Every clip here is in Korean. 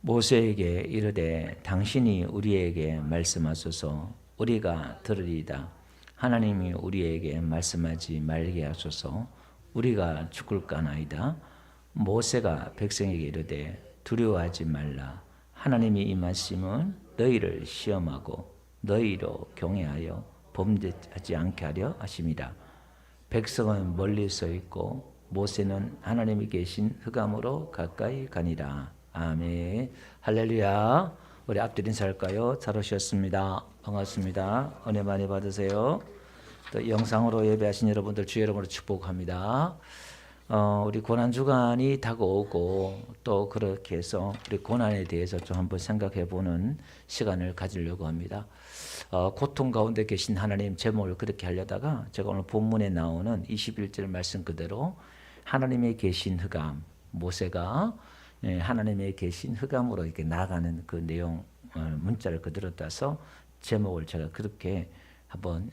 모세에게 이르되 당신이 우리에게 말씀하소서 우리가 들으리이다. 하나님이 우리에게 말씀하지 말게 하소서 우리가 죽을까나이다. 모세가 백성에게 이르되 두려워하지 말라. 하나님이 임하심은 너희를 시험하고 너희로 경외하여 범죄하지 않게 하려 하심이라. 백성은 멀리 서 있고 모세는 하나님이 계신 흑암으로 가까이 가니라. 아멘. 할렐루야. 우리 앞뒤 인사할까요? 잘 오셨습니다. 반갑습니다. 은혜 많이 받으세요. 또 영상으로 예배하신 여러분들 주의 이름으로 축복합니다. 우리 고난주간이 다가오고 또 그렇게 해서 우리 고난에 대해서 좀 한번 생각해보는 시간을 가지려고 합니다. 고통 가운데 계신 하나님 제목을 그렇게 하려다가 제가 오늘 본문에 나오는 21절 말씀 그대로 하나님의 계신 흑암, 모세가 하나님의 계신 흑암으로 이렇게 나아가는 그 내용 문자를 그대로 따서 제목을 제가 그렇게 한번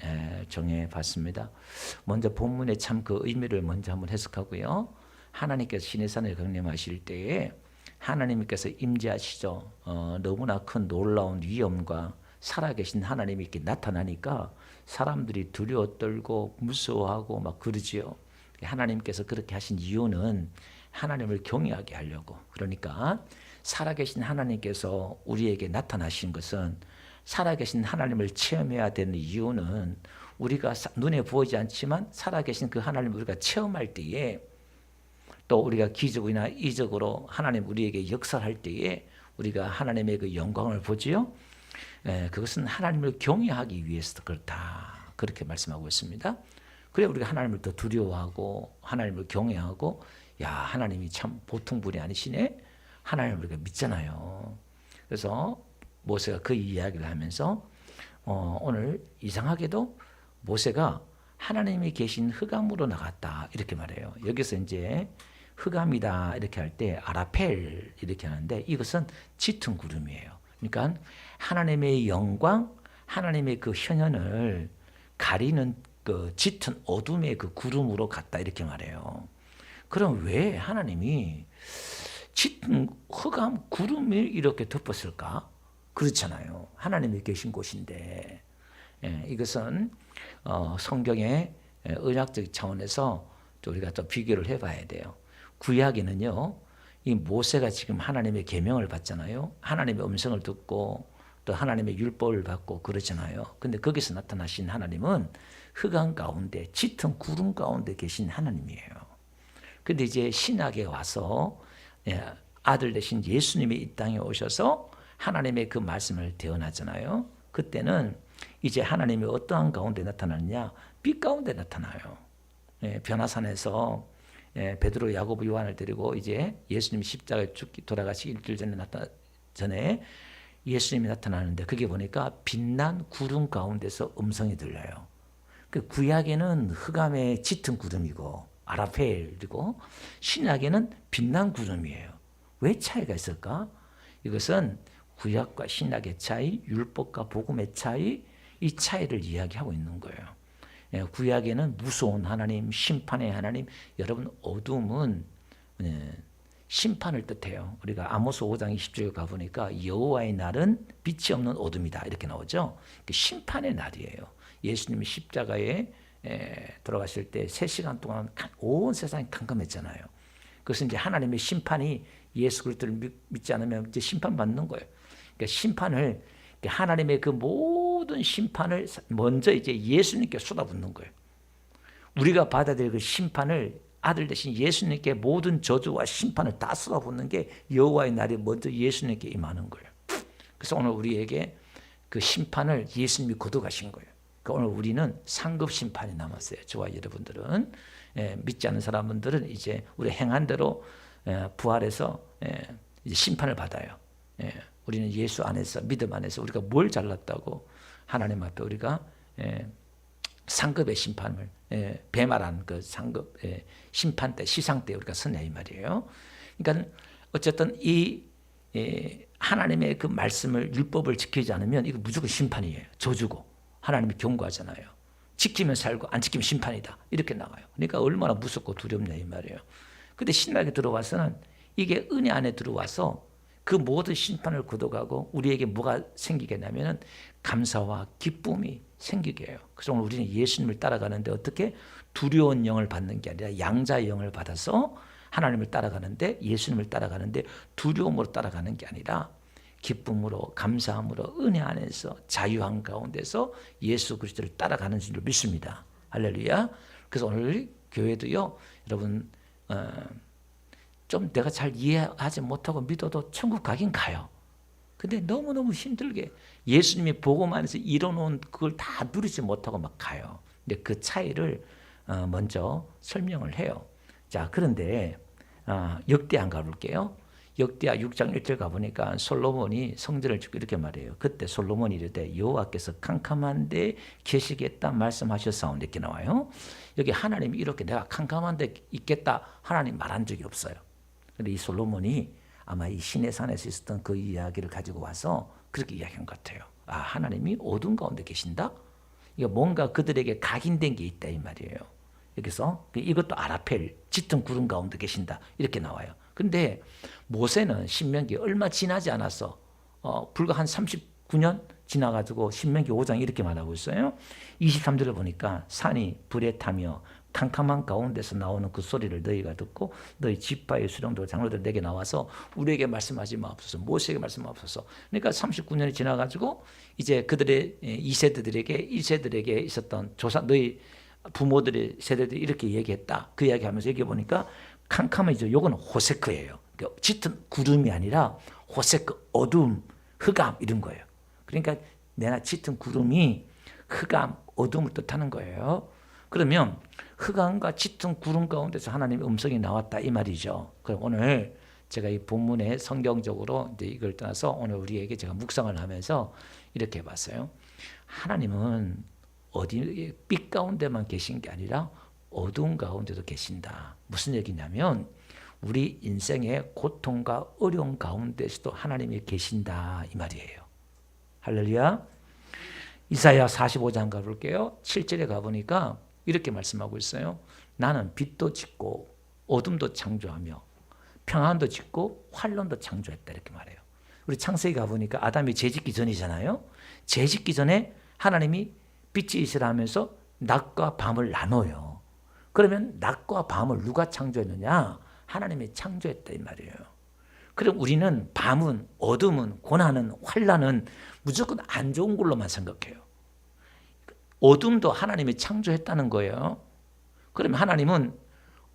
정해봤습니다. 먼저 본문의 참 그 의미를 먼저 한번 해석하고요. 하나님께서 시내산을 강림하실 때에 하나님께서 임재하시죠. 너무나 큰 놀라운 위엄과 살아계신 하나님이 이렇게 나타나니까 사람들이 두려워 떨고 무서워하고 막 그러지요. 하나님께서 그렇게 하신 이유는 하나님을 경외하게 하려고. 그러니까 살아계신 하나님께서 우리에게 나타나신 것은 살아계신 하나님을 체험해야 되는 이유는 우리가 눈에 보이지 않지만 살아계신 그 하나님을 우리가 체험할 때에 또 우리가 기적이나 이적으로 하나님 우리에게 역사할 때에 우리가 하나님의 그 영광을 보지요. 그것은 하나님을 경외하기 위해서 그렇다. 그렇게 말씀하고 있습니다. 그래 우리가 하나님을 더 두려워하고 하나님을 경외하고 야 하나님이 참 보통 분이 아니시네. 하나님을 우리가 믿잖아요. 그래서 모세가 그 이야기를 하면서 오늘 이상하게도 모세가 하나님이 계신 흑암으로 나갔다 이렇게 말해요. 여기서 이제 흑암이다 이렇게 할 때 아라펠 이렇게 하는데 이것은 짙은 구름이에요. 그러니까 하나님의 영광, 하나님의 그 현현을 가리는 그 짙은 어둠의 그 구름으로 갔다 이렇게 말해요. 그럼 왜 하나님이 짙은 흑암 구름을 이렇게 덮었을까? 그렇잖아요. 하나님이 계신 곳인데 이것은 성경의 의학적 차원에서 우리가 또 비교를 해봐야 돼요. 구약에는요, 이 모세가 지금 하나님의 계명을 받잖아요. 하나님의 음성을 듣고 또 하나님의 율법을 받고 그러잖아요. 근데 거기서 나타나신 하나님은 흑암 가운데 짙은 구름 가운데 계신 하나님이에요. 근데 이제 신약에 와서 아들 되신 예수님이 이 땅에 오셔서 하나님의 그 말씀을 대언하잖아요. 그때는 이제 하나님이 어떠한 가운데 나타나느냐? 빛 가운데 나타나요. 변화산에서 베드로, 야고보, 요한을 데리고 이제 예수님이 십자가에 돌아가시기 일주일 전에 예수님이 나타나는데 그게 보니까 빛난 구름 가운데서 음성이 들려요. 그 구약에는 흑암의 짙은 구름이고 아라펠이고 신약에는 빛난 구름이에요. 왜 차이가 있을까? 이것은 구약과 신약의 차이, 율법과 복음의 차이, 이 차이를 이야기하고 있는 거예요. 구약에는 무서운 하나님, 심판의 하나님. 여러분 어둠은 심판을 뜻해요. 우리가 아모스 5장 20절에 가보니까 여호와의 날은 빛이 없는 어둠이다 이렇게 나오죠. 심판의 날이에요. 예수님이 십자가에 돌아가실 때 3시간 동안 온 세상이 캄캄했잖아요. 그것은 이제 하나님의 심판이 예수 그리스도를 믿지 않으면 이제 심판받는 거예요. 그러니까 심판을 하나님의 그 모든 심판을 먼저 이제 예수님께 쏟아붓는 거예요. 우리가 받아야 될 그 심판을 아들 대신 예수님께 모든 저주와 심판을 다 쏟아붓는 게 여호와의 날이 먼저 예수님께 임하는 거예요. 그래서 오늘 우리에게 그 심판을 예수님이 거둬가신 거예요. 그러니까 오늘 우리는 상급 심판이 남았어요. 저와 여러분들은 믿지 않는 사람들은 이제 우리 행한 대로 부활해서 이제 심판을 받아요. 우리는 예수 안에서 믿음 안에서 우리가 뭘 잘났다고 하나님 앞에 우리가 상급의 심판을 배말한 그 상급 심판 때 시상 때 우리가 서냐 이 말이에요. 그러니까 어쨌든 이 하나님의 그 말씀을 율법을 지키지 않으면 이거 무조건 심판이에요. 저주고 하나님이 경고하잖아요. 지키면 살고 안 지키면 심판이다 이렇게 나가요. 그러니까 얼마나 무섭고 두렵냐 이 말이에요. 근데 신약에 들어와서는 이게 은혜 안에 들어와서 그 모든 심판을 거둬가고 우리에게 뭐가 생기게 되냐면 감사와 기쁨이 생기게 해요. 그래서 오늘 우리는 예수님을 따라가는데 어떻게 두려운 영을 받는 게 아니라 양자의 영을 받아서 하나님을 따라가는데, 예수님을 따라가는데 두려움으로 따라가는 게 아니라 기쁨으로, 감사함으로, 은혜 안에서 자유한 가운데서 예수 그리스도를 따라가는 줄 믿습니다. 할렐루야. 그래서 오늘 교회도요, 여러분 좀 내가 잘 이해하지 못하고 믿어도 천국 가긴 가요. 근데 너무너무 힘들게 예수님이 복음 안에서 이뤄놓은 그걸 다 누리지 못하고 막 가요. 근데 그 차이를 먼저 설명을 해요. 자, 그런데 역대하 한번 가볼게요. 역대하 6장 1절 가보니까 솔로몬이 성전을 짓고 이렇게 말해요. 그때 솔로몬이 이르되 여호와께서 캄캄한 데 계시겠다 말씀하셨사온데 이렇게 나와요. 여기 하나님이 이렇게 내가 캄캄한 데 있겠다 하나님 말한 적이 없어요. 그런데 이 솔로몬이 아마 이 시내산에서 있었던 그 이야기를 가지고 와서 그렇게 이야기한 것 같아요. 하나님이 어두운 가운데 계신다? 이거 뭔가 그들에게 각인된 게 있다 이 말이에요. 여기서 이것도 아라펠, 짙은 구름 가운데 계신다 이렇게 나와요. 근데 모세는 신명기 얼마 지나지 않았어. 불과 한 39년 지나가지고 신명기 5장 이렇게 말하고 있어요. 23절을 보니까 산이 불에 타며 캄캄한 가운데서 나오는 그 소리를 너희가 듣고 너희 지파의 수령들 장로들 내게 나와서 우리에게 말씀하지 마옵소서, 모세에게 말씀하옵소서. 그러니까 39년이 지나가지고 이제 그들의 2세대들에게 1세들에게 있었던 조사, 너희 부모들의 세대들이 이렇게 얘기했다. 그 이야기하면서 여기 보니까 캄캄해져. 요건 호세크예요. 그러니까 짙은 구름이 아니라 호세크, 어둠, 흑암 이런 거예요. 그러니까 내가 짙은 구름이 흑암, 어둠을 뜻하는 거예요. 그러면 흑암과 짙은 구름 가운데서 하나님의 음성이 나왔다 이 말이죠. 그럼 오늘 제가 이 본문에 성경적으로 이제 이걸 떠나서 오늘 우리에게 제가 묵상을 하면서 이렇게 봤어요. 하나님은 어디 빛 가운데만 계신 게 아니라 어두운 가운데도 계신다. 무슨 얘기냐면 우리 인생의 고통과 어려움 가운데서도 하나님이 계신다 이 말이에요. 할렐루야. 이사야 45장 가볼게요. 7절에 가보니까 이렇게 말씀하고 있어요. 나는 빛도 짓고 어둠도 창조하며 평안도 짓고 환란도 창조했다 이렇게 말해요. 우리 창세기 가보니까 아담이 죄짓기 전이잖아요. 죄짓기 전에 하나님이 빛이 있으라 하면서 낮과 밤을 나눠요. 그러면 낮과 밤을 누가 창조했느냐? 하나님이 창조했다 이 말이에요. 그럼 우리는 밤은, 어둠은, 고난은, 환란은 무조건 안 좋은 걸로만 생각해요. 어둠도 하나님이 창조했다는 거예요. 그러면 하나님은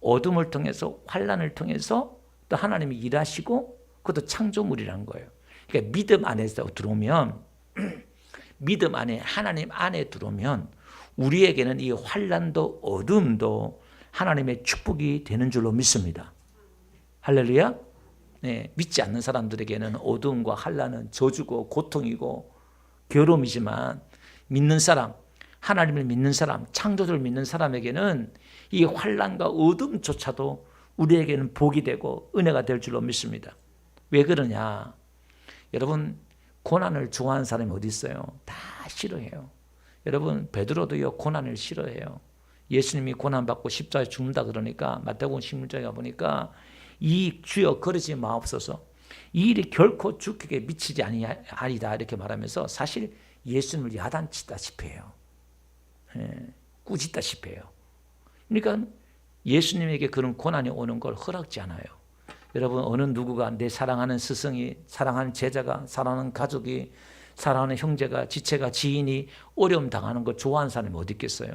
어둠을 통해서, 환란을 통해서 또 하나님이 일하시고 그것도 창조물이라는 거예요. 그러니까 믿음 안에서 들어오면 믿음 안에, 하나님 안에 들어오면 우리에게는 이 환란도 어둠도 하나님의 축복이 되는 줄로 믿습니다. 할렐루야. 네, 믿지 않는 사람들에게는 어둠과 환란은 저주고 고통이고 괴로움이지만 믿는 사람, 하나님을 믿는 사람, 창조주를 믿는 사람에게는 이 환란과 어둠조차도 우리에게는 복이 되고 은혜가 될 줄로 믿습니다. 왜 그러냐? 여러분, 고난을 좋아하는 사람이 어디 있어요? 다 싫어해요. 여러분, 베드로도요 고난을 싫어해요. 예수님이 고난받고 십자가에 죽는다 그러니까 마태복음 16장에 가보니까 이 주여 거르지 마옵소서, 이 일이 결코 주께 미치지 아니하리다 이렇게 말하면서 사실 예수님을 야단치다시피 해요. 꾸짖다시피 해요. 그러니까 예수님에게 그런 고난이 오는 걸 허락지 않아요. 여러분, 어느 누구가 내 사랑하는 스승이, 사랑하는 제자가, 사랑하는 가족이, 사랑하는 형제가, 지체가, 지인이 어려움 당하는 걸 좋아하는 사람이 어디 있겠어요?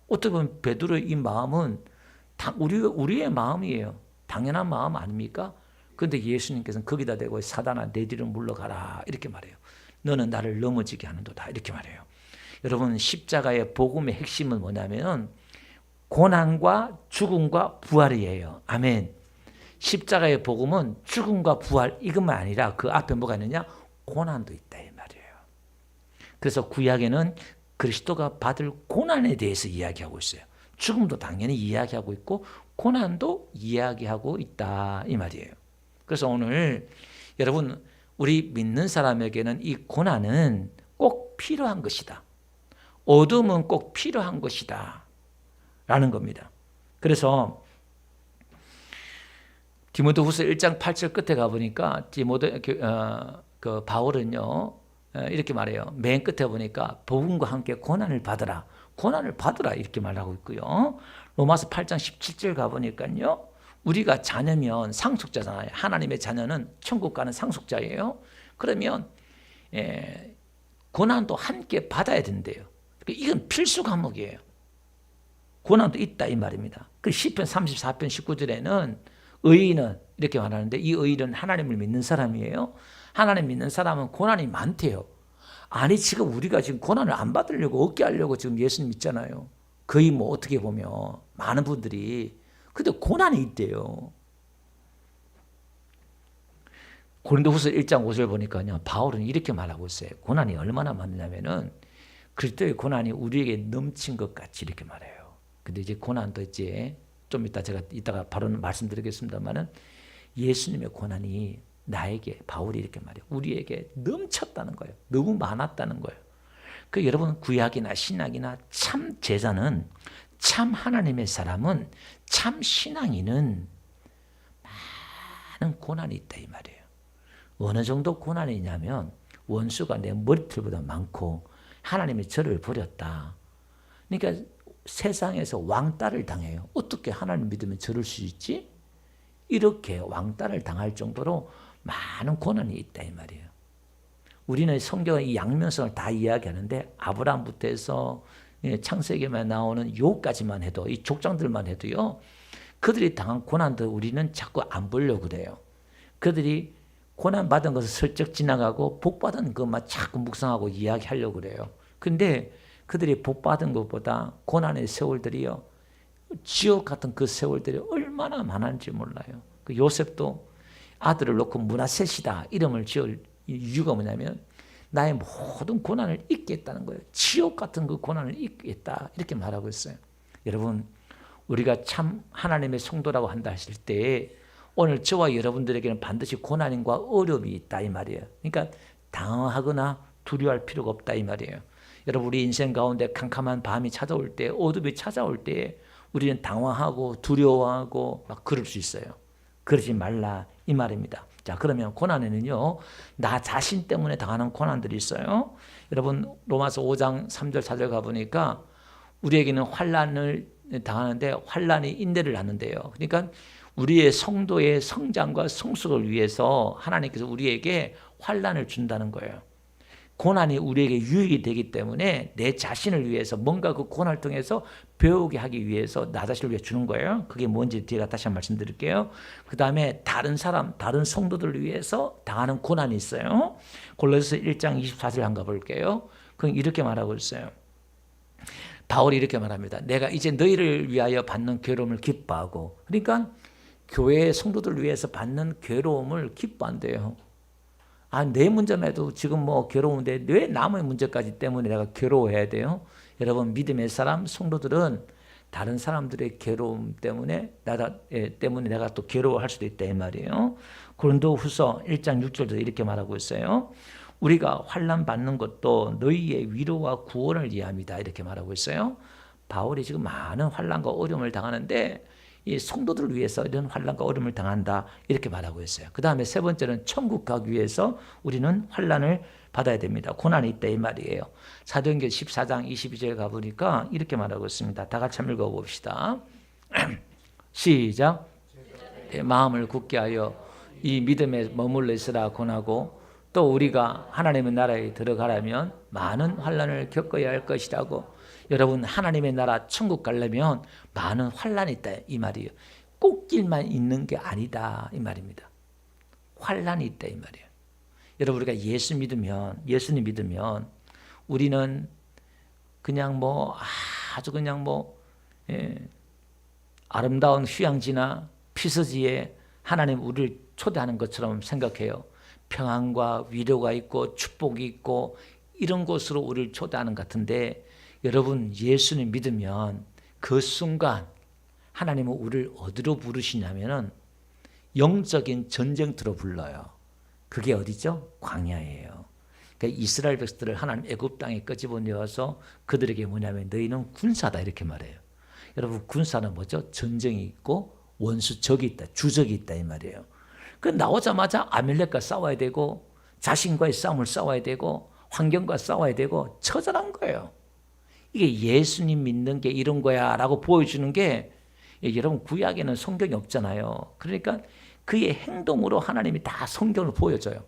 어떻게 보면 베드로의 이 마음은 우리의 마음이에요. 당연한 마음 아닙니까? 그런데 예수님께서는 거기다 대고 사단아 내 뒤로 물러가라 이렇게 말해요. 너는 나를 넘어지게 하는도다 이렇게 말해요. 여러분, 십자가의 복음의 핵심은 뭐냐면 고난과 죽음과 부활이에요. 아멘. 십자가의 복음은 죽음과 부활 이것만 아니라 그 앞에 뭐가 있느냐? 고난도 있다 이 말이에요. 그래서 구약에는 그리스도가 받을 고난에 대해서 이야기하고 있어요. 죽음도 당연히 이야기하고 있고 고난도 이야기하고 있다 이 말이에요. 그래서 오늘 여러분, 우리 믿는 사람에게는 이 고난은 꼭 필요한 것이다. 어둠은 꼭 필요한 것이다 라는 겁니다. 그래서 디모데후서 1장 8절 끝에 가보니까 그 바울은요 이렇게 말해요. 맨 끝에 보니까 복음과 함께 고난을 받으라. 고난을 받으라 이렇게 말하고 있고요. 로마서 8장 17절 가보니까요. 우리가 자녀면 상속자잖아요. 하나님의 자녀는 천국 가는 상속자예요. 그러면 고난도 함께 받아야 된대요. 이건 필수 과목이에요. 고난도 있다 이 말입니다. 그 시편 34편 19절에는 의인은 이렇게 말하는데 이 의인은 하나님을 믿는 사람이에요. 하나님 믿는 사람은 고난이 많대요. 아니 지금 우리가 지금 고난을 안 받으려고 얻게 하려고 지금 예수님 믿잖아요. 거의 뭐 어떻게 보면 많은 분들이 근데 고난이 있대요. 고린도후서 1장 5절 보니까요. 바울은 이렇게 말하고 있어요. 고난이 얼마나 많냐면은 그리스도의 고난이 우리에게 넘친 것 같이 이렇게 말해요. 근데 이제 고난도 이제 좀 이따 제가 이따가 바로 말씀드리겠습니다만은 예수님의 고난이 나에게 바울이 이렇게 말해요. 우리에게 넘쳤다는 거예요. 너무 많았다는 거예요. 그 여러분 구약이나 신약이나 참 제자는 참 하나님의 사람은 참 신앙인은 많은 고난이 있다 이 말이에요. 어느 정도 고난이 있냐면 원수가 내 머리털보다 많고 하나님이 저를 버렸다. 그러니까 세상에서 왕따를 당해요. 어떻게 하나님 믿으면 저럴 수 있지? 이렇게 왕따를 당할 정도로 많은 고난이 있다 이 말이에요. 우리는 성경의 이 양면성을 다 이야기하는데 아브라함부터 해서 창세기에 나오는 요까지만 해도 이 족장들만 해도요. 그들이 당한 고난도 우리는 자꾸 안 보려고 그래요. 그들이 고난받은 것을 슬쩍 지나가고 복받은 것만 자꾸 묵상하고 이야기하려고 그래요. 근데 그들이 복받은 것보다 고난의 세월들이요. 지옥 같은 그 세월들이 얼마나 많은지 몰라요. 그 요셉도 아들을 놓고 문하셋이다 이름을 지을 이유가 뭐냐면 나의 모든 고난을 잊겠다는 거예요. 지옥 같은 그 고난을 잊겠다 이렇게 말하고 있어요. 여러분 우리가 참 하나님의 성도라고 한다 하실 때 오늘 저와 여러분들에게는 반드시 고난과 어려움이 있다 이 말이에요. 그러니까 당황하거나 두려워할 필요가 없다 이 말이에요. 여러분 우리 인생 가운데 캄캄한 밤이 찾아올 때 어둠이 찾아올 때 우리는 당황하고 두려워하고 막 그럴 수 있어요. 그러지 말라 이 말입니다. 자 그러면 고난에는요 나 자신 때문에 당하는 고난들이 있어요. 여러분 로마서 5장 3절 4절 가보니까 우리에게는 환난을 당하는데 환난이 인내를 낳는데요. 그러니까 우리의 성도의 성장과 성숙을 위해서 하나님께서 우리에게 환난을 준다는 거예요. 고난이 우리에게 유익이 되기 때문에 내 자신을 위해서 뭔가 그 고난을 통해서 배우게 하기 위해서 나 자신을 위해 주는 거예요. 그게 뭔지 뒤에 다시 한번 말씀드릴게요. 그 다음에 다른 사람, 다른 성도들을 위해서 당하는 고난이 있어요. 골로새서 1장 24절 한번 가볼게요. 그럼 이렇게 말하고 있어요. 바울이 이렇게 말합니다. 내가 이제 너희를 위하여 받는 괴로움을 기뻐하고 그러니까 교회의 성도들을 위해서 받는 괴로움을 기뻐한대요. 내 문제만 해도 지금 뭐 괴로운데 왜 남의 문제까지 때문에 내가 괴로워해야 돼요? 여러분 믿음의 사람 성도들은 다른 사람들의 괴로움 때문에 내가 또 괴로워할 수도 있다 이 말이에요. 고린도후서 1장 6절도 이렇게 말하고 있어요. 우리가 환난 받는 것도 너희의 위로와 구원을 위함이다 이렇게 말하고 있어요. 바울이 지금 많은 환난과 어려움을 당하는데 이 성도들을 위해서 이런 환난과 어려움을 당한다 이렇게 말하고 있어요. 그 다음에 세 번째는 천국 가기 위해서 우리는 환난을 받아야 됩니다. 고난이 있다 이 말이에요. 사도행전 14장 22절 가보니까 이렇게 말하고 있습니다. 다 같이 한번 읽어봅시다. 시작. 마음을 굳게 하여 이 믿음에 머물러 있으라 권하고 또 우리가 하나님의 나라에 들어가려면 많은 환난을 겪어야 할 것이라고. 여러분 하나님의 나라 천국 가려면 많은 환난이 있다 이 말이에요. 꽃길만 있는 게 아니다 이 말입니다. 환난이 있다 이 말이에요. 여러분 우리가 예수님 믿으면 우리는 그냥 뭐 아주 그냥 뭐 아름다운 휴양지나 피서지에 하나님 우리를 초대하는 것처럼 생각해요. 평안과 위로가 있고 축복이 있고 이런 곳으로 우리를 초대하는 것 같은데 여러분 예수님 믿으면 그 순간 하나님은 우리를 어디로 부르시냐면은 영적인 전쟁터로 불러요. 그게 어디죠? 광야예요. 그러니까 이스라엘 백성들을 하나님 애굽 땅에 끄집어내어서 그들에게 뭐냐면 너희는 군사다 이렇게 말해요. 여러분 군사는 뭐죠? 전쟁이 있고 원수 적이 있다, 주적이 있다 이 말이에요. 그 나오자마자 아멜렉과 싸워야 되고 자신과의 싸움을 싸워야 되고 환경과 싸워야 되고 처절한 거예요. 이게 예수님 믿는 게 이런 거야 라고 보여주는 게, 여러분 구약에는 성경이 없잖아요. 그러니까 그의 행동으로 하나님이 다 성경을 보여줘요.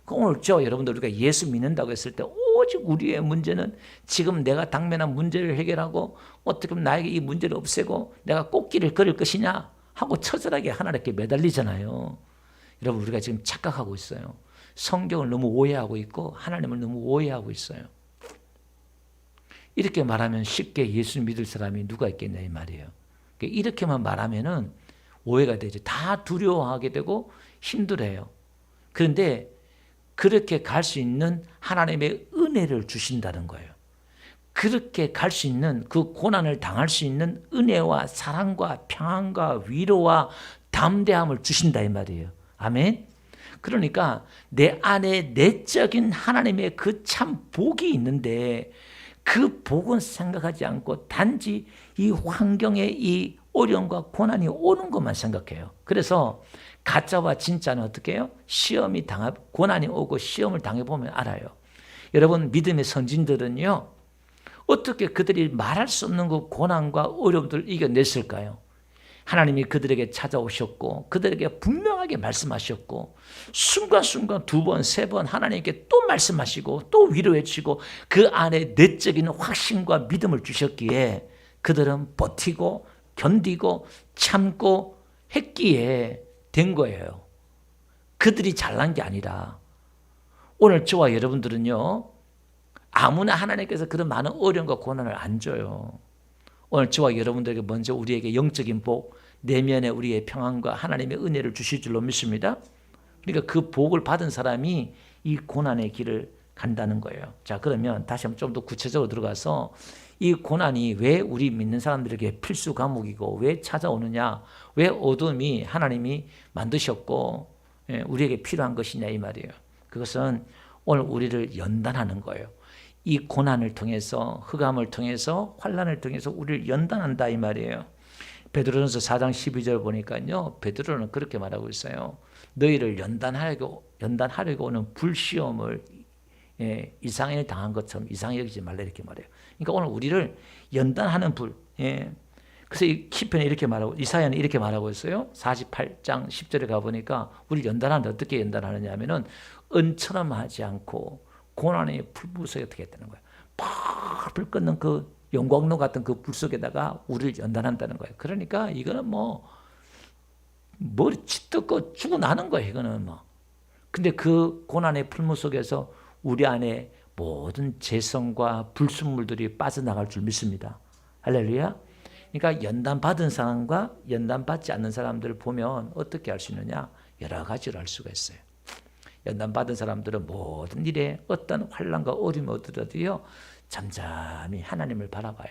오늘 여러분들 우리가 예수 믿는다고 했을 때 오직 우리의 문제는 지금 내가 당면한 문제를 해결하고 어떻게 하면 나에게 이 문제를 없애고 내가 꽃길을 걸을 것이냐 하고 처절하게 하나님께 매달리잖아요. 여러분 우리가 지금 착각하고 있어요. 성경을 너무 오해하고 있고 하나님을 너무 오해하고 있어요. 이렇게 말하면 쉽게 예수 믿을 사람이 누가 있겠냐 이 말이에요. 이렇게만 말하면은 오해가 되죠. 다 두려워하게 되고 힘들어요. 그런데 그렇게 갈 수 있는 하나님의 은혜를 주신다는 거예요. 그렇게 갈 수 있는, 그 고난을 당할 수 있는 은혜와 사랑과 평안과 위로와 담대함을 주신다 이 말이에요. 아멘. 그러니까 내 안에 내적인 하나님의 그 참 복이 있는데 그 복은 생각하지 않고 단지 이 환경에 이 어려움과 고난이 오는 것만 생각해요. 그래서 가짜와 진짜는 어떻게 해요? 고난이 오고 시험을 당해보면 알아요. 여러분 믿음의 선진들은요, 어떻게 그들이 말할 수 없는 그 고난과 어려움들을 이겨냈을까요? 하나님이 그들에게 찾아오셨고 그들에게 분명하게 말씀하셨고 순간순간 2번, 3번 하나님께 또 말씀하시고 또 위로해 주시고 그 안에 내적인 확신과 믿음을 주셨기에 그들은 버티고 견디고 참고 했기에 된 거예요. 그들이 잘난 게 아니라. 오늘 저와 여러분들은요, 아무나 하나님께서 그런 많은 어려움과 고난을 안 줘요. 오늘 저와 여러분들에게 먼저 우리에게 영적인 복, 내면에 우리의 평안과 하나님의 은혜를 주실 줄로 믿습니다. 그러니까 그 복을 받은 사람이 이 고난의 길을 간다는 거예요. 자, 그러면 다시 한번 좀 더 구체적으로 들어가서 이 고난이 왜 우리 믿는 사람들에게 필수 과목이고 왜 찾아오느냐, 왜 어둠이 하나님이 만드셨고 우리에게 필요한 것이냐 이 말이에요. 그것은 오늘 우리를 연단하는 거예요. 이 고난을 통해서, 흑암을 통해서, 환난을 통해서 우리를 연단한다 이 말이에요. 베드로전서 4장 12절 보니까요, 베드로는 그렇게 말하고 있어요. 너희를 연단하려고 오는 불시험을 이상히 당한 것처럼 이상히 여기지 말라 이렇게 말해요. 그러니까 오늘 우리를 연단하는 불. 그래서 이 시편에 이렇게 말하고, 이사야는 이렇게 말하고 있어요. 48장 10절에 가보니까 우리를 연단하는데 어떻게 연단하느냐 하면은 은처럼 하지 않고 고난의 불 속에 어떻게 했다는 거예요. 팍불 끄는 그 영광로 같은 그 불 속에다가 우리를 연단한다는 거예요. 그러니까 이거는 머리 찢고 죽어나는 거예요. 이거는 근데 그 고난의 풀무 속에서 우리 안에 모든 재성과 불순물들이 빠져나갈 줄 믿습니다. 할렐루야. 그러니까 연단받은 사람과 연단받지 않는 사람들을 보면 어떻게 알 수 있느냐? 여러 가지로 알 수가 있어요. 연단받은 사람들은 모든 일에 어떤 환난과 어려움이 오더라도요, 잠잠히 하나님을 바라봐요.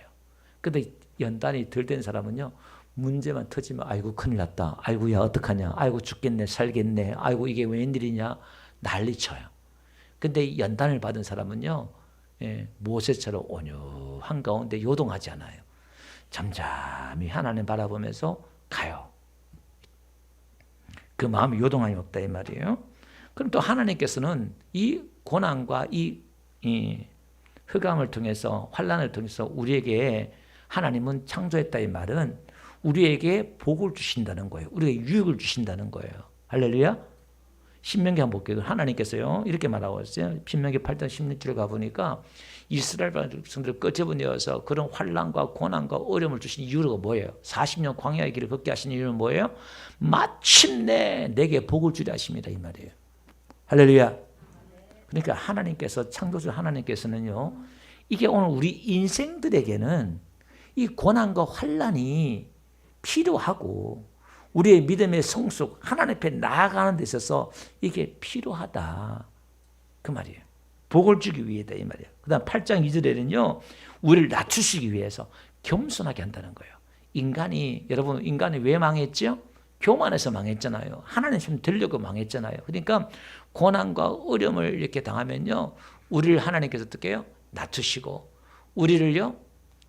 근데 연단이 덜 된 사람은요, 문제만 터지면 아이고 큰일 났다, 아이고 야 어떡하냐, 아이고 죽겠네 살겠네, 아이고 이게 웬일이냐 난리쳐요. 근데 연단을 받은 사람은요, 모세처럼 온유한 가운데 요동하지 않아요. 잠잠히 하나님 바라보면서 가요. 그 마음이 요동함이 없다 이 말이에요. 그럼 또 하나님께서는 이 고난과 이 흑암을 통해서, 환난을 통해서 우리에게, 하나님은 창조했다 이 말은 우리에게 복을 주신다는 거예요. 우리에게 유익을 주신다는 거예요. 할렐루야. 신명기 한번 볼게요. 하나님께서요 이렇게 말하고 있어요. 신명기 8장 16절 가보니까 이스라엘 백성들을 끄집어내어서 그런 환난과 고난과 어려움을 주신 이유가 뭐예요? 40년 광야의 길을 걷게 하신 이유는 뭐예요? 마침내 내게 복을 주려 하십니다 이 말이에요. 할렐루야. 그러니까 하나님께서, 창조주 하나님께서는요, 이게 오늘 우리 인생들에게는 이 고난과 환난이 필요하고 우리의 믿음의 성숙, 하나님 앞에 나아가는 데 있어서 이게 필요하다 그 말이에요. 복을 주기 위해다 이 말이에요. 그 다음 8장 2절에는요 우리를 낮추시기 위해서 겸손하게 한다는 거예요. 여러분 인간이 왜 망했죠? 교만해서 망했잖아요. 하나님 좀 되려고 망했잖아요. 그러니까 고난과 어려움을 이렇게 당하면요, 우리를 하나님께서 어떻게 해요? 낮추시고 우리를요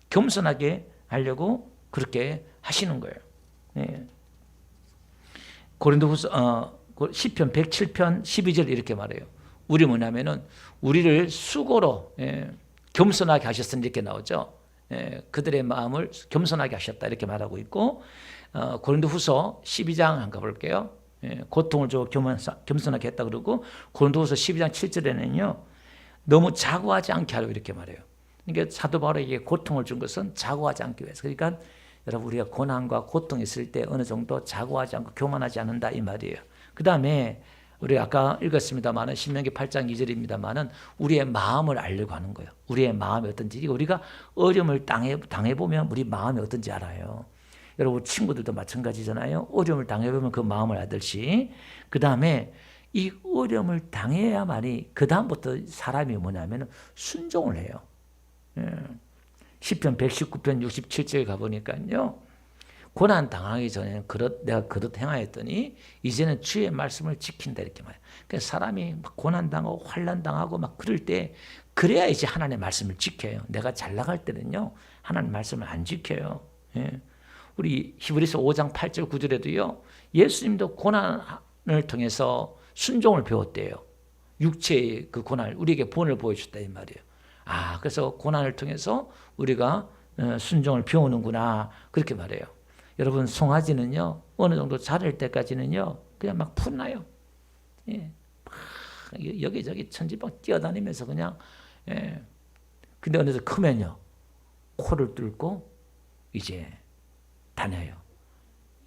겸손하게 하려고 그렇게 하시는 거예요. 고린도후서 시편 107편 12절 이렇게 말해요. 우리 뭐냐면은 우리를 수고로 겸손하게 하셨으니 이렇게 나오죠. 그들의 마음을 겸손하게 하셨다 이렇게 말하고 있고, 고린도후서 12장 한번 가볼게요. 고통을 주고 겸손하게 했다 그러고, 고린도후서 12장 7절에는요 너무 자고하지 않게 하려고 이렇게 말해요. 그러니까 사도 바울에게 고통을 준 것은 자고하지 않기 위해서. 그러니까 여러분, 우리가 고난과 고통이 있을 때 어느 정도 자고하지 않고 교만하지 않는다 이 말이에요. 그 다음에 우리 아까 읽었습니다만은 신명기 8장 2절입니다만은 우리의 마음을 알려고 하는 거예요. 우리의 마음이 어떤지. 우리가 어려움을 당해보면 우리 마음이 어떤지 알아요. 여러분, 친구들도 마찬가지잖아요. 어려움을 당해보면 그 마음을 알듯이. 그 다음에 이 어려움을 당해야만이 그 다음부터 사람이 뭐냐면 순종을 해요. 시편 119편 67절에 가보니까요, 고난 당하기 전에는 내가 그릇 행하였더니 이제는 주의 말씀을 지킨다 이렇게 말해요. 그러니까 사람이 막 고난 당하고 환난 당하고 막 그럴 때 그래야 이제 하나님의 말씀을 지켜요. 내가 잘 나갈 때는요 하나님 말씀을 안 지켜요. 우리 히브리서 5장 8절 9절에도요 예수님도 고난을 통해서 순종을 배웠대요. 육체의 그 고난을 우리에게 본을 보여줬다 이 말이에요. 그래서 고난을 통해서 우리가 순종을 배우는구나 그렇게 말해요. 여러분, 송아지는요 어느 정도 자랄 때까지는요 그냥 막 풋나요. 막 여기저기 천지방 뛰어다니면서 그냥. 근데 어느새 크면요 코를 뚫고 이제 다녀요.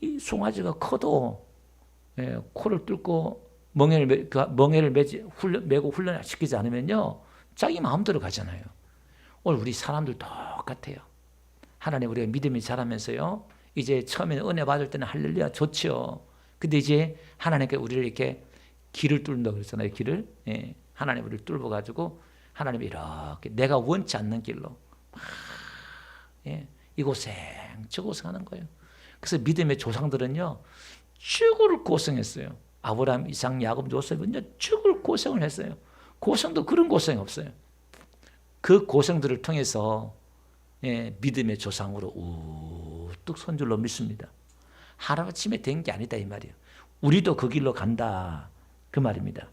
이 송아지가 커도 코를 뚫고 멍에를 메고 훈련을 시키지 않으면요 자기 마음대로 가잖아요. 오늘 우리 사람들 똑같아요. 하나님, 우리가 믿음이 자라면서요 이제 처음에는 은혜 받을 때는 할렐루야 좋죠. 근데 이제 하나님께 우리를 이렇게 길을 뚫는다고 그랬잖아요. 길을. 하나님 우리를 뚫어가지고 하나님이 이렇게 내가 원치 않는 길로 이 고생 저 고생하는 거예요. 그래서 믿음의 조상들은요 죽을 고생했어요. 아브라함, 이삭, 야곱, 요셉은요 죽을 고생을 했어요. 고생도 그런 고생이 없어요. 그 고생들을 통해서 믿음의 조상으로 우뚝 선 줄로 믿습니다. 하루아침에 된 게 아니다 이 말이에요. 우리도 그 길로 간다 그 말입니다.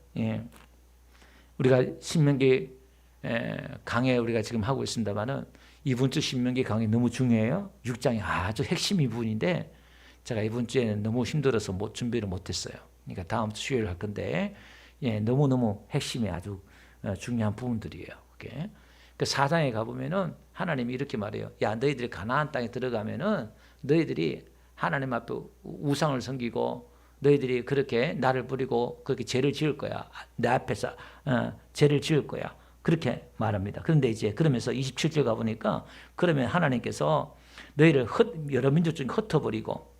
우리가 신명기 강해 우리가 지금 하고 있습니다만은 이번 주 신명기 강의 너무 중요해요. 6장이 아주 핵심이 부분인데 제가 이번 주에는 너무 힘들어서 준비를 못했어요. 그러니까 다음 주 수요일 할 건데 너무너무 핵심이 아주 중요한 부분들이에요. 오케이? 그 4장에 가보면은 하나님이 이렇게 말해요. 야, 너희들이 가나안 땅에 들어가면은 너희들이 하나님 앞에 우상을 섬기고 너희들이 그렇게 나를 부리고 그렇게 죄를 지을 거야. 내 앞에서 죄를 지을 거야. 그렇게 말합니다. 그런데 이제 그러면서 27절 가보니까 그러면 하나님께서 너희를 여러 민족 중에 흩어버리고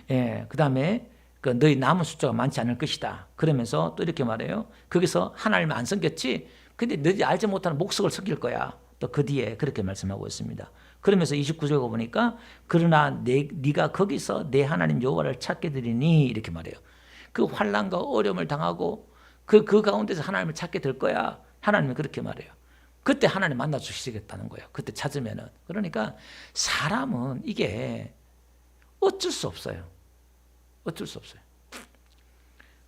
그 다음에 너희 남은 숫자가 많지 않을 것이다. 그러면서 또 이렇게 말해요. 거기서 하나님을 안 섬겼지? 근데 너희들이 알지 못하는 목석을 섬길 거야. 또 그 뒤에 그렇게 말씀하고 있습니다. 그러면서 29절 가보니까 그러나 네가 거기서 내 하나님 여호와를 찾게 되리니 이렇게 말해요. 그 환난과 어려움을 당하고 그 가운데서 하나님을 찾게 될 거야. 하나님은 그렇게 말해요. 그때 하나님 만나 주시겠다는 거예요. 그때 찾으면은. 그러니까 사람은 이게 어쩔 수 없어요. 어쩔 수 없어요.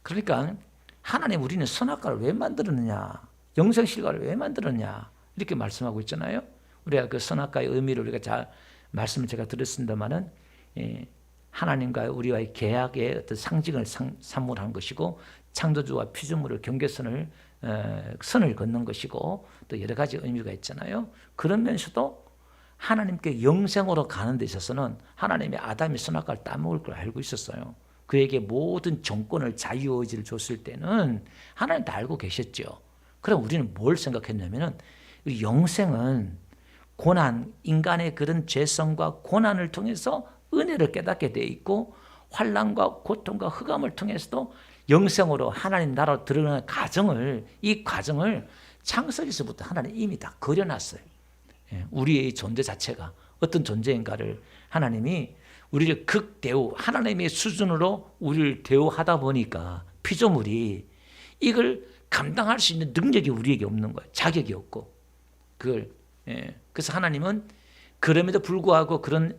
그러니까 하나님 우리는 선악과를 왜 만들었느냐, 영생실과를 왜 만들었냐 이렇게 말씀하고 있잖아요. 우리가 그 선악과의 의미를 우리가 잘 말씀을 제가 들었습니다만은 하나님과 우리와의 계약의 어떤 상징을 산물한 것이고 창조주와 피조물의 경계선을 선을 걷는 것이고 또 여러 가지 의미가 있잖아요. 그런 면에서도 하나님께 영생으로 가는 데 있어서는 하나님이 아담이 선악과를 따먹을 걸 알고 있었어요. 그에게 모든 정권을 자유의지를 줬을 때는 하나님 다 알고 계셨죠. 그럼 우리는 뭘 생각했냐면은 영생은 고난, 인간의 그런 죄성과 고난을 통해서 은혜를 깨닫게 돼 있고 환난과 고통과 흑암을 통해서도 영생으로 하나님 나라로 들어가는 이 과정을 창세기서부터 하나님 이미 다 그려놨어요. 우리의 존재 자체가 어떤 존재인가를 하나님이 우리를 극대우, 하나님의 수준으로 우리를 대우하다 보니까 피조물이 이걸 감당할 수 있는 능력이 우리에게 없는 거예요. 자격이 없고. 그래서 하나님은 그럼에도 불구하고 그런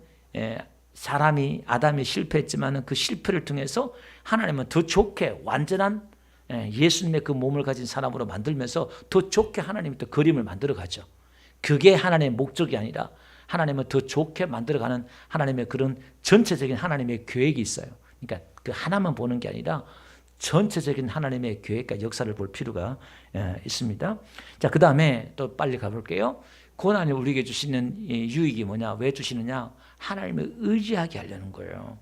아담이 실패했지만 그 실패를 통해서 하나님은 더 좋게 완전한 예수님의 그 몸을 가진 사람으로 만들면서 더 좋게 하나님이 또 그림을 만들어 가죠. 그게 하나님의 목적이 아니라 하나님은 더 좋게 만들어가는 하나님의 그런 전체적인 하나님의 계획이 있어요. 그러니까 그 하나만 보는 게 아니라 전체적인 하나님의 계획과 역사를 볼 필요가 있습니다. 자, 그 다음에 또 빨리 가볼게요. 고난이 우리에게 주시는 유익이 뭐냐? 왜 주시느냐? 하나님을 의지하게 하려는 거예요.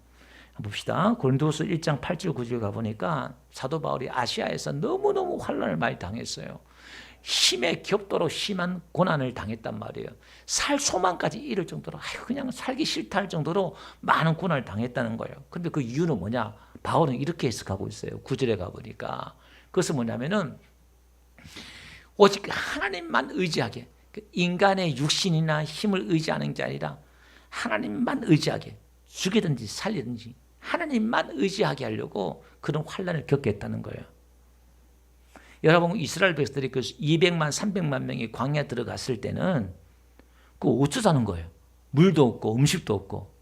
봅시다. 고린도후서 1장 8절 9절 가보니까 사도 바울이 아시아에서 너무너무 환난을 많이 당했어요. 힘에 겹도록 심한 고난을 당했단 말이에요. 살 소망까지 이를 정도로 그냥 살기 싫다 할 정도로 많은 고난을 당했다는 거예요. 그런데 그 이유는 뭐냐? 바울은 이렇게 해석하고 있어요. 9절에 가보니까 그것은 뭐냐면은 오직 하나님만 의지하게, 인간의 육신이나 힘을 의지하는 게 아니라 하나님만 의지하게, 죽이든지 살리든지 하나님만 의지하게 하려고 그런 환난을 겪게 했다는 거예요. 여러분, 이스라엘 백성들이 그 200만 300만 명이 광야 들어갔을 때는 그 어쩌 사는 거예요? 물도 없고 음식도 없고.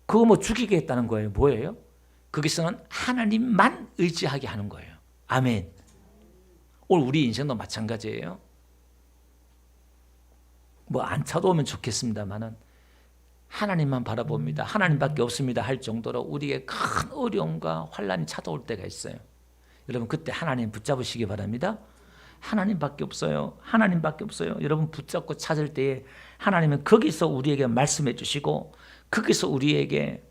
그거 뭐 죽이게 했다는 거예요. 뭐예요? 거기서는 하나님만 의지하게 하는 거예요. 아멘. 오늘 우리 인생도 마찬가지예요. 뭐 안 찾아오면 좋겠습니다만은 하나님만 바라봅니다. 하나님밖에 없습니다 할 정도로 우리에게 큰 어려움과 환난이 찾아올 때가 있어요. 여러분, 그때 하나님 붙잡으시기 바랍니다. 하나님밖에 없어요. 하나님밖에 없어요. 여러분 붙잡고 찾을 때에 하나님은 거기서 우리에게 말씀해 주시고 거기서 우리에게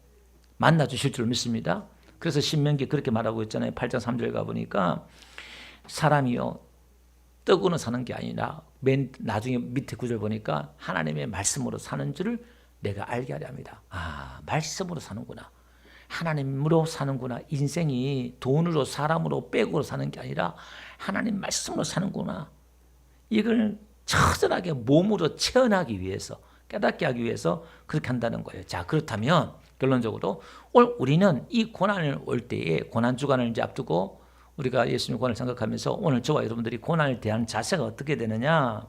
만나 주실 줄 믿습니다. 그래서 신명기 그렇게 말하고 있잖아요. 8장 3절 가보니까 사람이요 떡으로 사는 게 아니라 맨 나중에 밑에 구절 보니까 하나님의 말씀으로 사는 줄을 내가 알게 하려 합니다. 아, 말씀으로 사는구나. 하나님으로 사는구나. 인생이 돈으로 사람으로 백으로 사는 게 아니라 하나님 말씀으로 사는구나. 이걸 처절하게 몸으로 체험하기 위해서, 깨닫게 하기 위해서 그렇게 한다는 거예요. 자, 그렇다면 결론적으로 오늘 우리는 이 고난을 올 때에 고난 주간을 이제 앞두고 우리가 예수님 고난을 생각하면서 오늘 저와 여러분들이 고난을 대하는 자세가 어떻게 되느냐?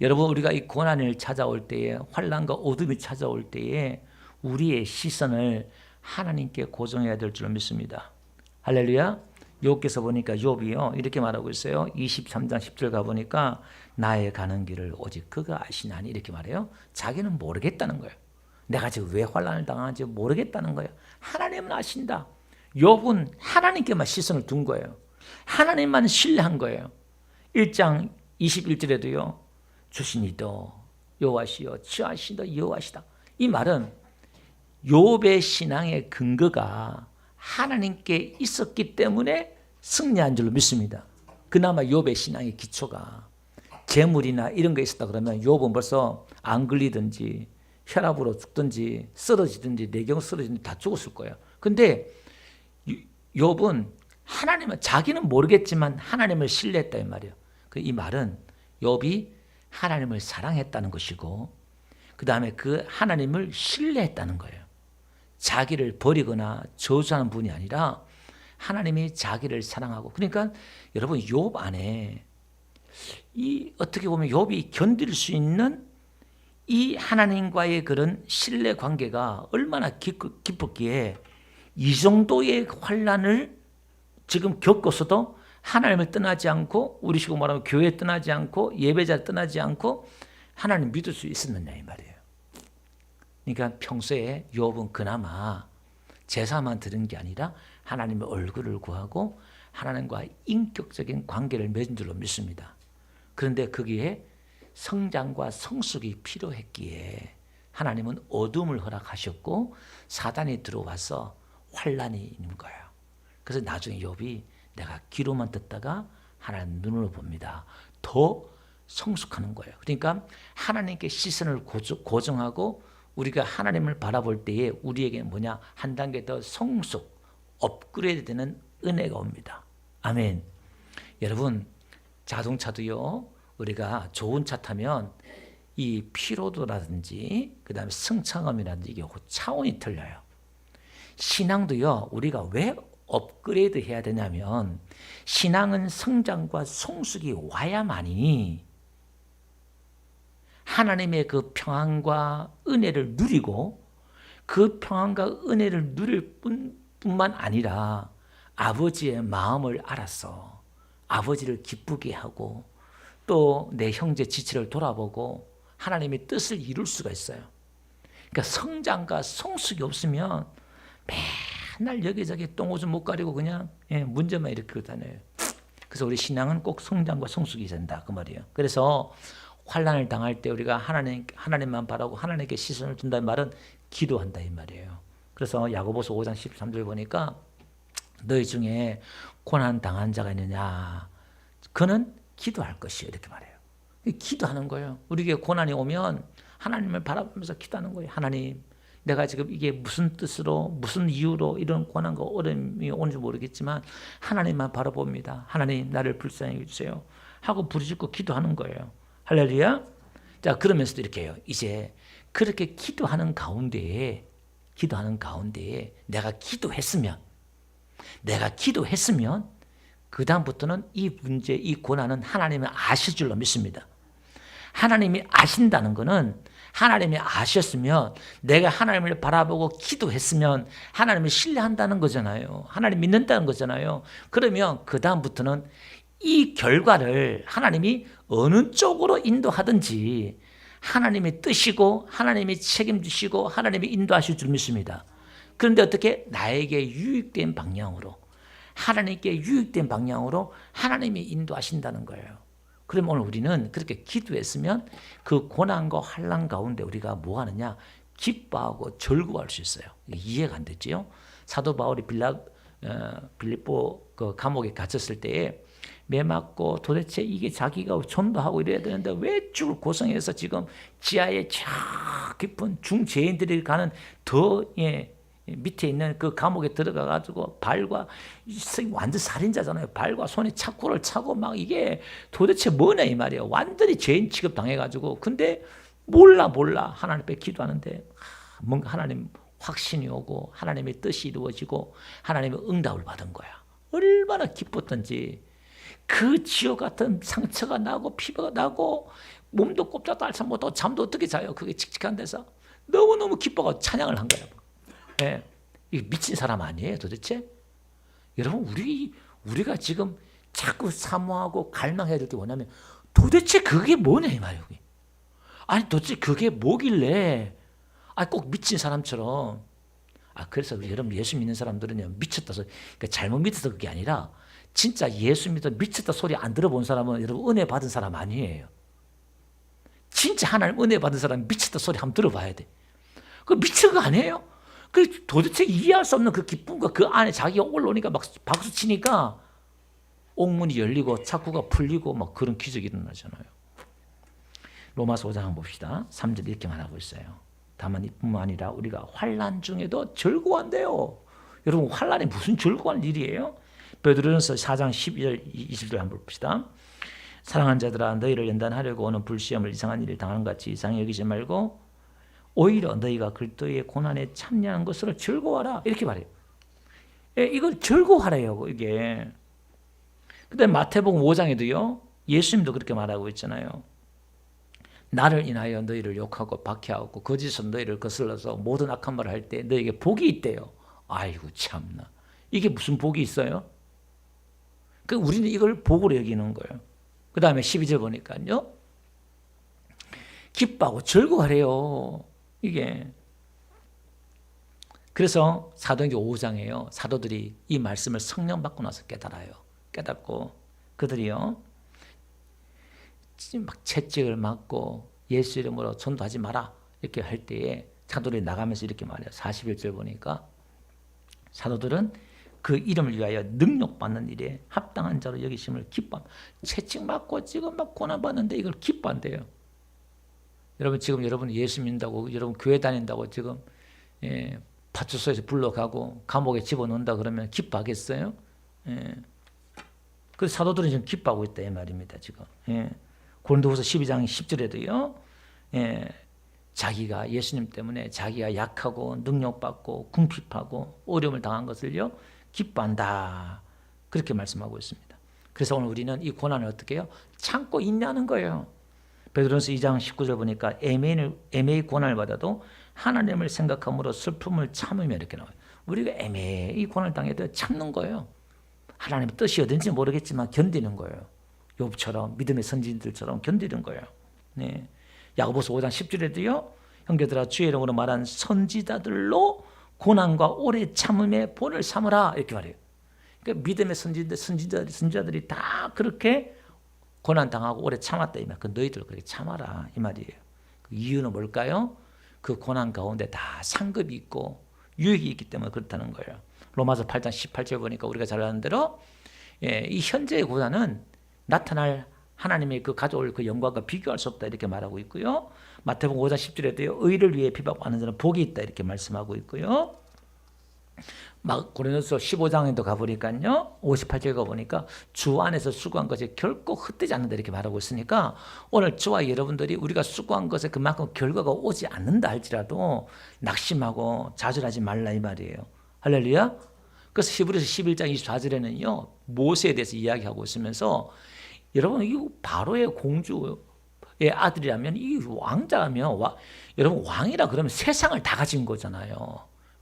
여러분, 우리가 이 고난을 찾아올 때에, 환난과 어둠이 찾아올 때에 우리의 시선을 하나님께 고정해야 될 줄 믿습니다. 할렐루야. 욥기서 보니까 욥이요 이렇게 말하고 있어요. 23장 10절 가보니까 나의 가는 길을 오직 그가 아시나니 이렇게 말해요. 자기는 모르겠다는 거예요. 내가 지금 왜 환난을 당하는지 모르겠다는 거예요. 하나님은 아신다. 욥은 하나님께만 시선을 둔 거예요. 하나님만 신뢰한 거예요. 1장 21절에도요. 주시니도 여호와시여 취하시다 여호와시다. 이 말은 욥의 신앙의 근거가 하나님께 있었기 때문에 승리한 줄로 믿습니다. 그나마 욥의 신앙의 기초가 재물이나 이런 게 있었다 그러면 욥은 벌써 안 걸리든지 혈압으로 죽든지 쓰러지든지 뇌경 쓰러지든지 다 죽었을 거예요. 근데 욥은 하나님은 자기는 모르겠지만 하나님을 신뢰했다 이 말이에요. 이 말은 욥이 하나님을 사랑했다는 것이고 그 다음에 그 하나님을 신뢰했다는 거예요. 자기를 버리거나 저주하는 분이 아니라 하나님이 자기를 사랑하고, 그러니까 여러분 욥 안에 이 어떻게 보면 욥이 견딜 수 있는 이 하나님과의 그런 신뢰 관계가 얼마나 깊었기에 이 정도의 환난을 지금 겪었어도 하나님을 떠나지 않고, 우리 식으로 말하면 교회 떠나지 않고 예배자 떠나지 않고 하나님 믿을 수 있었느냐 이 말이에요. 그러니까 평소에 욥은 그나마 제사만 드린 게 아니라 하나님의 얼굴을 구하고 하나님과 인격적인 관계를 맺은 줄로 믿습니다. 그런데 거기에 성장과 성숙이 필요했기에 하나님은 어둠을 허락하셨고 사단이 들어와서 환난이 있는 거예요. 그래서 나중에 욥이 내가 귀로만 듣다가 하나님 눈으로 봅니다. 더 성숙하는 거예요. 그러니까 하나님께 시선을 고정하고 우리가 하나님을 바라볼 때에 우리에게 뭐냐? 한 단계 더 성숙, 업그레이드 되는 은혜가 옵니다. 아멘. 여러분, 자동차도요, 우리가 좋은 차 타면 이 피로도라든지 그 다음에 승차감이라든지 이게 차원이 틀려요. 신앙도요, 우리가 왜 업그레이드 해야 되냐면 신앙은 성장과 성숙이 와야만이 하나님의 그 평안과 은혜를 누리고 그 평안과 은혜를 누릴 뿐만 아니라 아버지의 마음을 알아서 아버지를 기쁘게 하고 또 내 형제 지체를 돌아보고 하나님의 뜻을 이룰 수가 있어요. 그러니까 성장과 성숙이 없으면 맨날 여기저기 똥오줌 못 가리고 그냥 문제만 일으키고 다녀요. 그래서 우리 신앙은 꼭 성장과 성숙이 된다 그 말이에요. 그래서 환난을 당할 때 우리가 하나님만 바라고 하나님께 시선을 둔다는 말은 기도한다 이 말이에요. 그래서 야고보서 5장 13절 보니까 너희 중에 고난 당한 자가 있느냐 그는 기도할 것이요 이렇게 말해요. 기도하는 거예요. 우리에게 고난이 오면 하나님을 바라보면서 기도하는 거예요. 하나님 내가 지금 이게 무슨 뜻으로 무슨 이유로 이런 고난과 어려움이 오는지 모르겠지만 하나님만 바라봅니다. 하나님 나를 불쌍히 해주세요 하고 부르짖고 기도하는 거예요. 할렐루야. 자 그러면서도 이렇게 해요. 이제 그렇게 기도하는 가운데에 내가 기도했으면 그 다음부터는 이 문제, 이 고난은 하나님이 아실 줄로 믿습니다. 하나님이 아신다는 것은 하나님이 아셨으면 내가 하나님을 바라보고 기도했으면 하나님을 신뢰한다는 거잖아요. 하나님 믿는다는 거잖아요. 그러면 그 다음부터는 이 결과를 하나님이 어느 쪽으로 인도하든지 하나님의 뜻이고 하나님이 책임지시고 하나님이 인도하실 줄 믿습니다. 그런데 어떻게 나에게 유익된 방향으로 하나님께 유익된 방향으로 하나님이 인도하신다는 거예요. 그럼 오늘 우리는 그렇게 기도했으면 그 고난과 환난 가운데 우리가 뭐 하느냐? 기뻐하고 즐거워할 수 있어요. 이해가 안 됐지요? 사도 바울이 빌립보 그 감옥에 갇혔을 때에 매 맞고 도대체 이게 자기가 전도하고 이래야 되는데 왜 죽을 고생해서 지금 지하에 저 깊은 중죄인들이 가는 더 밑에 있는 그 감옥에 들어가 가지고 발과 완전 살인자잖아요. 발과 손에 차쿠를 차고 막 이게 도대체 뭐냐 이 말이에요. 완전히 죄인 취급 당해 가지고 근데 몰라 하나님 앞에 기도하는데 뭔가 하나님 확신이 오고 하나님의 뜻이 이루어지고 하나님의 응답을 받은 거야. 얼마나 기뻤던지 그 지옥 같은 상처가 나고 피부가 나고 몸도 꼼짝도 알지 못하고 잠도 어떻게 자요. 그게 칙칙한 데서 너무너무 기뻐가 찬양을 한 거야. 예, 이게 미친 사람 아니에요 도대체? 여러분 우리가 지금 자꾸 사모하고 갈망해야 될 게 뭐냐면 도대체 그게 뭐냐 이 말이에요. 아니 도대체 그게 뭐길래 꼭 미친 사람처럼 그래서 여러분 예수 믿는 사람들은요 미쳤다서 그러니까 잘못 믿어서 그게 아니라 진짜 예수 믿어 미쳤다 소리 안 들어본 사람은 여러분 은혜 받은 사람 아니에요. 진짜 하나님 은혜 받은 사람 미쳤다 소리 한번 들어봐야 돼. 그 미친 거 아니에요? 그 도대체 이해할 수 없는 그 기쁨과 그 안에 자기가 올라오니까 막 박수 치니까 옥문이 열리고 차구가 풀리고 막 그런 기적이 일어나잖아요. 로마서 5장 한번 봅시다. 3절 이렇게 말하고 있어요. 다만 이뿐만 아니라 우리가 환난 중에도 즐거워한대요. 여러분 환난이 무슨 즐거운 일이에요? 베드로전서 4장 12절 20절 한번 봅시다. 사랑하는 자들아 너희를 연단하려고 오는 불시험을 이상한 일을 당하는 같이 이상히 여기지 말고 오히려 너희가 그리스도의 고난에 참여한 것으로 즐거워하라 이렇게 말해요. 이걸 즐거워하래요 이게. 근데 마태복음 5장에도요 예수님도 그렇게 말하고 있잖아요. 나를 인하여 너희를 욕하고 박해하고 거짓으로 너희를 거슬러서 모든 악한 말을 할 때 너희에게 복이 있대요. 아이고 참나 이게 무슨 복이 있어요? 그 우리는 이걸 복으로 여기는 거예요. 그 다음에 12절 보니까요 기뻐하고 즐거워하래요. 이게 그래서 사도행전 5장에요. 사도들이 이 말씀을 성령 받고 나서 깨닫고 그들이요 막 채찍을 맞고 예수 이름으로 전도하지 마라 이렇게 할 때에 사도들이 나가면서 이렇게 말해요. 41절 보니까 사도들은 그 이름을 위하여 능력받는 일에 합당한 자로 여기심을 기뻐합니다. 채찍 맞고 지금 막 고난받는데 이걸 기뻐한대요. 여러분 지금 여러분 예수 믿는다고 여러분 교회 다닌다고 지금 파출소에서 불러가고 감옥에 집어넣는다 그러면 기뻐하겠어요? 그 사도들은 지금 기뻐하고 있다 이 말입니다. 지금 고린도후서 12장 10절에도요 자기가 예수님 때문에 자기가 약하고 능력받고 궁핍하고 어려움을 당한 것을요 기뻐한다 그렇게 말씀하고 있습니다. 그래서 오늘 우리는 이 고난을 어떻게 해요? 참고 인내하는 거예요. 베드로전서 2장 19절 보니까 애매히 고난을 받아도 하나님을 생각함으로 슬픔을 참으며 이렇게 나와요. 우리가 애매히 고난을 당해도 참는 거예요. 하나님의 뜻이 어딘지 모르겠지만 견디는 거예요. 욥처럼 믿음의 선진들처럼 견디는 거예요. 네. 야고보서 5장 10절에도요. 형제들아 주의 이름으로 말한 선지자들로 고난과 오래 참음의 본을 삼으라 이렇게 말해요. 그러니까 믿음의 선지자들이 다 그렇게 고난 당하고 오래 참았다 이 말. 그 너희들 그렇게 참아라 이 말이에요. 그 이유는 뭘까요? 그 고난 가운데 다 상급이 있고 유익이 있기 때문에 그렇다는 거예요. 로마서 8장 18절 보니까 우리가 잘 아는 대로 이 현재의 고난은 나타날 하나님의 그 가져올 그 영광과 비교할 수 없다 이렇게 말하고 있고요. 마태복음 5장 10절에도요. 의를 위해 비박하는 자는 복이 있다 이렇게 말씀하고 있고요. 막 고린도서 15장에도 가보니까요. 58절 가보니까 주 안에서 수고한 것이 결코 헛되지 않는다 이렇게 말하고 있으니까 오늘 저와 여러분들이 우리가 수고한 것에 그만큼 결과가 오지 않는다 할지라도 낙심하고 좌절하지 말라 이 말이에요. 할렐루야. 그래서 히브리서 11장 24절에는요. 모세에 대해서 이야기하고 있으면서 여러분 이 바로의 공주의 아들이라면 이 왕자라면 여러분 왕이라 그러면 세상을 다 가진 거잖아요.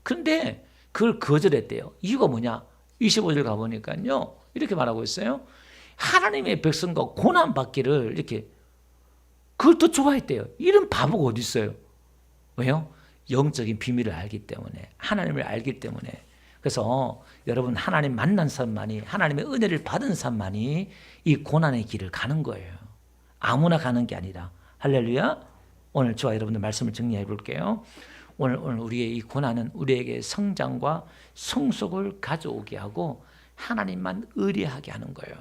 그런데 그걸 거절했대요. 이유가 뭐냐? 25절 가보니까요. 이렇게 말하고 있어요. 하나님의 백성과 고난받기를 이렇게 그걸 더 좋아했대요. 이런 바보가 어디 있어요? 왜요? 영적인 비밀을 알기 때문에 하나님을 알기 때문에 그래서 여러분 하나님 만난 사람만이 하나님의 은혜를 받은 사람만이 이 고난의 길을 가는 거예요. 아무나 가는 게 아니라 할렐루야. 오늘 저와 여러분들 말씀을 정리해 볼게요. 오늘 우리의 이 고난은 우리에게 성장과 성숙을 가져오게 하고 하나님만 의뢰하게 하는 거예요.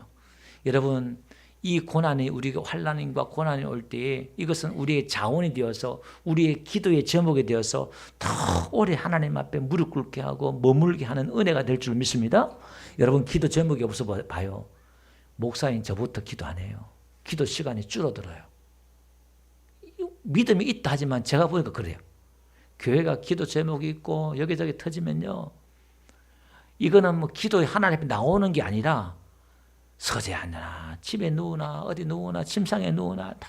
여러분 이 고난이 우리가 환난과 고난이 올 때에 이것은 우리의 자원이 되어서 우리의 기도의 제목이 되어서 더 오래 하나님 앞에 무릎 꿇게 하고 머물게 하는 은혜가 될 줄 믿습니다. 여러분 기도 제목이 없어 봐요. 목사인 저부터 기도 안 해요. 기도 시간이 줄어들어요. 믿음이 있다 하지만 제가 보니까 그래요. 교회가 기도 제목이 있고 여기저기 터지면요. 이거는 뭐 기도에 하나님 앞에 나오는 게 아니라 서재 앉거나 집에 누우나 어디 누우나 침상에 누우나 다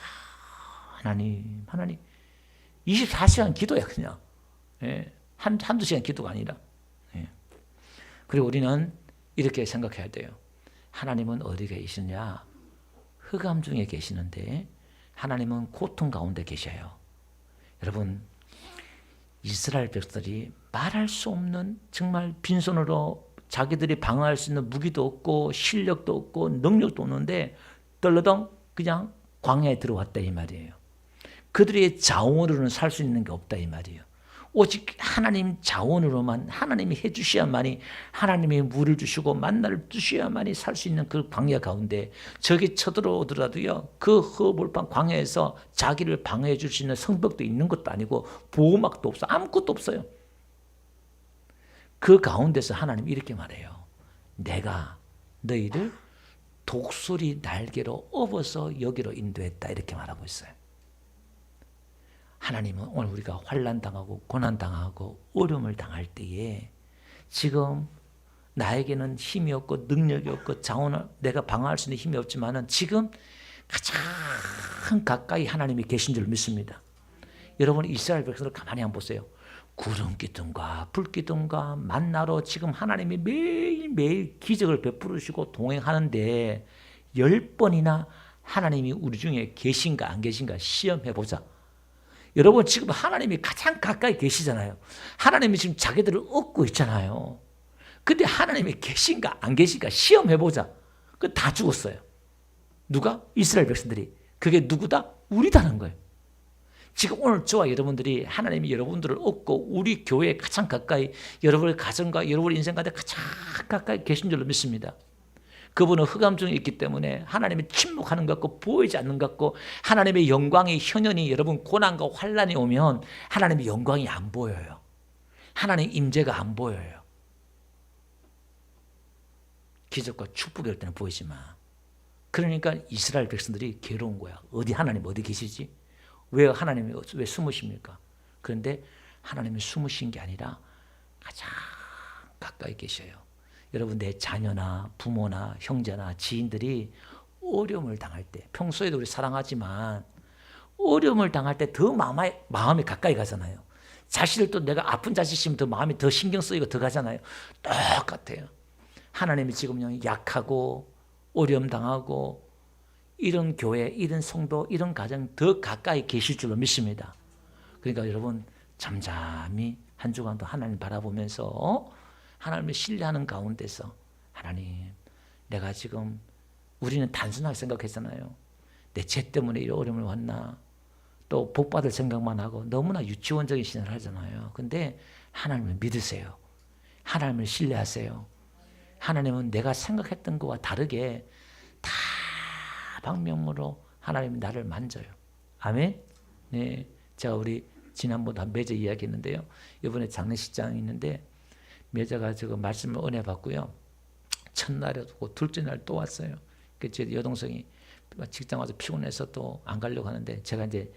하나님 24시간 기도야 그냥. 예. 한두 시간 기도가 아니라. 예. 그리고 우리는 이렇게 생각해야 돼요. 하나님은 어디 계시냐? 흑암 중에 계시는데 하나님은 고통 가운데 계셔요. 여러분 이스라엘 백성들이 말할 수 없는 정말 빈손으로 자기들이 방어할 수 있는 무기도 없고 실력도 없고 능력도 없는데 떨러덩 그냥 광야에 들어왔다 이 말이에요. 그들의 자원으로는 살 수 있는 게 없다 이 말이에요. 오직 하나님 자원으로만 하나님이 해주셔야만이 하나님이 물을 주시고 만나를 주셔야만이 살 수 있는 그 광야 가운데 적이 쳐들어오더라도요. 그 허벌판 광야에서 자기를 방어해 줄 수 있는 성벽도 있는 것도 아니고 보호막도 없어 아무것도 없어요. 그 가운데서 하나님이 이렇게 말해요. 내가 너희를 독수리 날개로 업어서 여기로 인도했다 이렇게 말하고 있어요. 하나님은 오늘 우리가 환난당하고 고난당하고 어려움을 당할 때에 지금 나에게는 힘이 없고 능력이 없고 자원을 내가 방어할 수 있는 힘이 없지만은 지금 가장 가까이 하나님이 계신 줄 믿습니다. 여러분 이스라엘 백성을 가만히 한번 보세요. 구름 기둥과 불 기둥과 만나로 지금 하나님이 매일매일 기적을 베푸시고 동행하는데 10번이나 하나님이 우리 중에 계신가 안 계신가 시험해보자. 여러분 지금 하나님이 가장 가까이 계시잖아요. 하나님이 지금 자기들을 얻고 있잖아요. 근데 하나님이 계신가 안 계신가 시험해보자. 그 다 죽었어요. 누가? 이스라엘 백성들이. 그게 누구다? 우리다는 거예요. 지금 오늘 저와 여러분들이 하나님이 여러분들을 얻고 우리 교회에 가장 가까이 여러분의 가정과 여러분의 인생 가운데 가장 가까이 계신 줄로 믿습니다. 그분은 흑암 중에 있기 때문에 하나님이 침묵하는 것 같고 보이지 않는 것 같고 하나님의 영광의 현현이 여러분 고난과 환난이 오면 하나님의 영광이 안 보여요. 하나님의 임재가 안 보여요. 기적과 축복이 올 때는 보이지만 그러니까 이스라엘 백성들이 괴로운 거야. 어디 하나님 어디 계시지? 왜 하나님이 왜 숨으십니까? 그런데 하나님이 숨으신 게 아니라 가장 가까이 계셔요. 여러분 내 자녀나 부모나 형제나 지인들이 어려움을 당할 때 평소에도 우리 사랑하지만 어려움을 당할 때 더 마음이 가까이 가잖아요. 자식을 또 내가 아픈 자식 있으면 더 마음이 더 신경 쓰이고 더 가잖아요. 똑같아요. 하나님이 지금요 약하고 어려움 당하고 이런 교회, 이런 성도, 이런 가정 더 가까이 계실 줄로 믿습니다. 그러니까 여러분 잠잠히 한 주간도 하나님 바라보면서 하나님을 신뢰하는 가운데서 하나님 내가 지금 우리는 단순하게 생각했잖아요. 내 죄 때문에 이런 어려움을 왔나 또 복받을 생각만 하고 너무나 유치원적인 신앙을 하잖아요. 근데 하나님을 믿으세요. 하나님을 신뢰하세요. 하나님은 내가 생각했던 것과 다르게 다 방면으로 하나님이 나를 만져요. 아멘? 네, 제가 우리 지난번에 매제 이야기했는데요. 이번에 장례식장이 있는데 매제가 지금 말씀을 은혜 받고요. 첫날에 오고 둘째 날 또 왔어요. 그 제 여동생이 직장 와서 피곤해서 또 안 가려고 하는데 제가 이제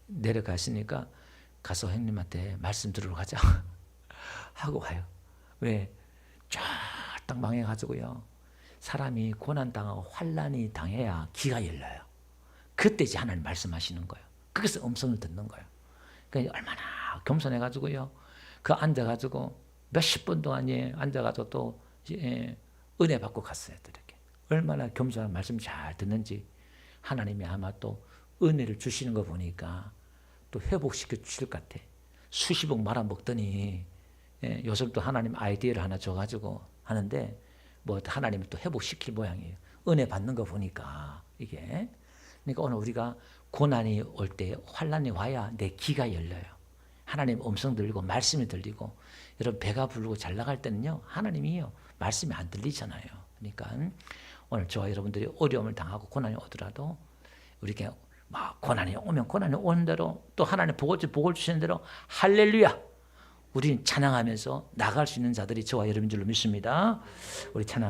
내려가시니까 가서 형님한테 말씀 들으러 가자 하고 와요. 왜? 쫙딱 망해가지고요. 사람이 고난당하고 환난이 당해야 귀가 열려요. 그때 이제 하나님 말씀하시는 거예요. 그래서 음성을 듣는 거예요. 그러니까 얼마나 겸손해가지고요. 그 앉아가지고 몇십 분 동안 앉아가지고 또 은혜 받고 갔어요. 이렇게. 얼마나 겸손한 말씀 잘 듣는지 하나님이 아마 또 은혜를 주시는 거 보니까 또 회복시켜 주실 것 같아. 수십억 말아먹더니 요즘 또 하나님 아이디어를 하나 줘가지고 하는데 뭐 하나님이 또 회복시킬 모양이에요. 은혜 받는 거 보니까 이게. 그러니까 오늘 우리가 고난이 올 때 환난이 와야 내 귀가 열려요. 하나님 음성 들리고 말씀이 들리고 여러분 배가 부르고 잘 나갈 때는요 하나님이요 말씀이 안 들리잖아요. 그러니까 오늘 저와 여러분들이 어려움을 당하고 고난이 오더라도 우리가 막 고난이 오면 고난이 오는 대로 또 하나님 복을 주시는 대로 할렐루야 우리는 찬양하면서 나갈 수 있는 자들이 저와 여러분 줄로 믿습니다. 우리 찬양